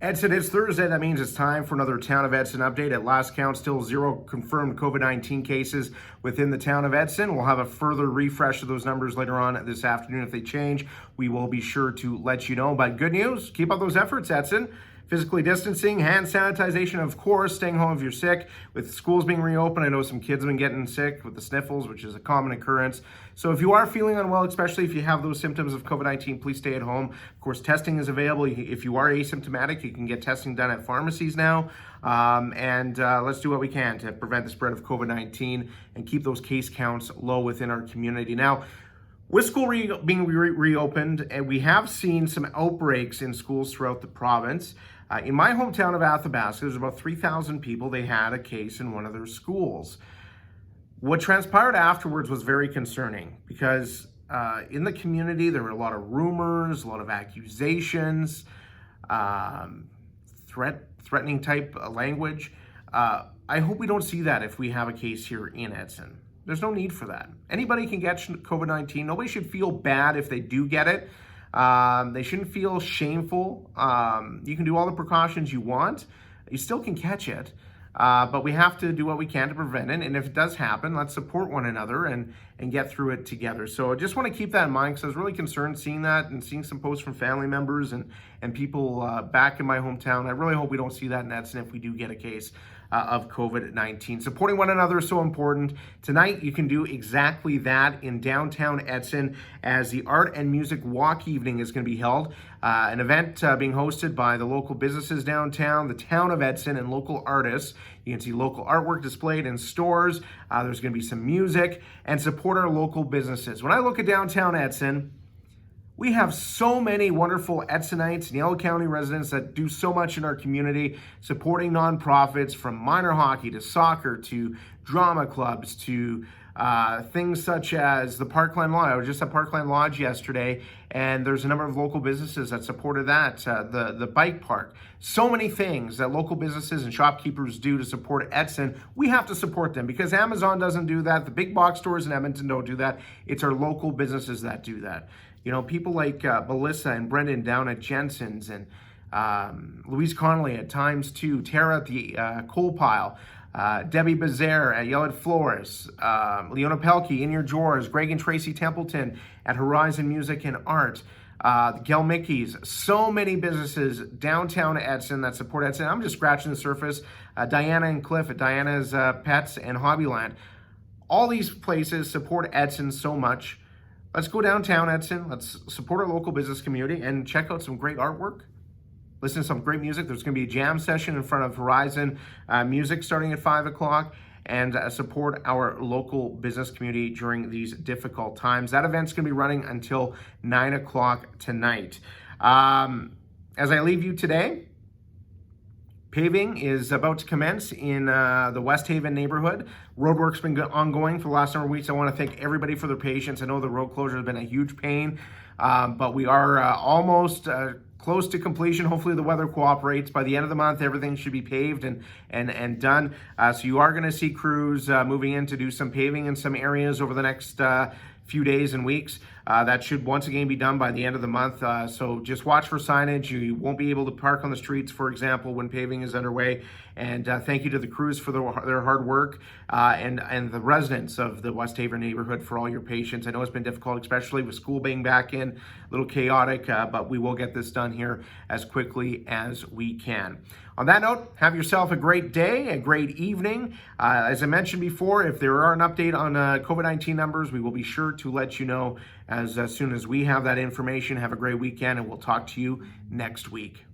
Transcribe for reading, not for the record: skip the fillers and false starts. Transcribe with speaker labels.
Speaker 1: Edson, it's Thursday. That means it's time for another Town of Edson update. At last count, still 0 confirmed COVID-19 cases within the Town of Edson. We'll have a further refresh of those numbers later on this afternoon. If they change, we will be sure to let you know. But good news, keep up those efforts, Edson. Physically distancing, hand sanitization, of course, staying home if you're sick. With schools being reopened, I know some kids have been getting sick with the sniffles, which is a common occurrence. So if you are feeling unwell, especially if you have those symptoms of COVID-19, please stay at home. Of course, testing is available. If you are asymptomatic, you can get testing done at pharmacies now. Let's do what we can to prevent the spread of COVID-19 and keep those case counts low within our community. Now, with school being reopened, and we have seen some outbreaks in schools throughout the province. In my hometown of Athabasca, there's about 3,000 people. They had a case in one of their schools. What transpired afterwards was very concerning because in the community, there were a lot of rumors, a lot of accusations, threatening type language. I hope we don't see that if we have a case here in Edson. There's no need for that. Anybody can get COVID-19. Nobody should feel bad if they do get it. They shouldn't feel shameful. You can do all the precautions you want. You still can catch it. But we have to do what we can to prevent it. And if it does happen, let's support one another and get through it together. So I just want to keep that in mind because I was really concerned seeing that and seeing some posts from family members and people back in my hometown. I really hope we don't see that in Edson if we do get a case of COVID-19. Supporting one another is so important. Tonight, you can do exactly that in downtown Edson as the Art and Music Walk Evening is going to be held. An event being hosted by the local businesses downtown, the Town of Edson, and local artists. You can see local artwork displayed in stores. There's going to be some music and support our local businesses. When I look at downtown Edson, we have so many wonderful Edsonites and Yellow County residents that do so much in our community, supporting nonprofits from minor hockey to soccer to drama clubs to things such as the Parkland Lodge. I was just at Parkland Lodge yesterday, and there's a number of local businesses that supported that. The bike park. So many things that local businesses and shopkeepers do to support Edson. We have to support them because Amazon doesn't do that. The big box stores in Edmonton don't do that. It's our local businesses that do that. You know, people like Melissa and Brendan down at Jensen's and Louise Connolly at Times 2, Tara at the Coal Pile, Debbie Bazaire at Yellowed Flores, Leona Pelkey in your drawers, Greg and Tracy Templeton at Horizon Music and Art, Gail Mickey's, so many businesses downtown Edson that support Edson. I'm just scratching the surface. Diana and Cliff at Diana's Pets and Hobbyland. All these places support Edson so much. Let's go downtown Edson. Let's support our local business community and check out some great artwork. Listen to some great music. There's going to be a jam session in front of Horizon Music starting at 5 o'clock and support our local business community during these difficult times. That event's going to be running until 9 o'clock tonight. As I leave you today, paving is about to commence in the Westhaven neighborhood. Roadwork's been ongoing for the last number of weeks. I want to thank everybody for their patience. I know the road closure has been a huge pain, but we are almost close to completion. Hopefully the weather cooperates. By the end of the month, everything should be paved and done. So you are going to see crews moving in to do some paving in some areas over the next few days and weeks. That should once again be done by the end of the month. So just watch for signage. You won't be able to park on the streets, for example, when paving is underway. And thank you to the crews for their hard work and the residents of the Westhaven neighborhood for all your patience. I know it's been difficult, especially with school being back in, a little chaotic, but we will get this done here as quickly as we can. On that note, have yourself a great day, a great evening. As I mentioned before, if there are an update on COVID-19 numbers, we will be sure to let you know as soon as we have that information. Have a great weekend, and we'll talk to you next week.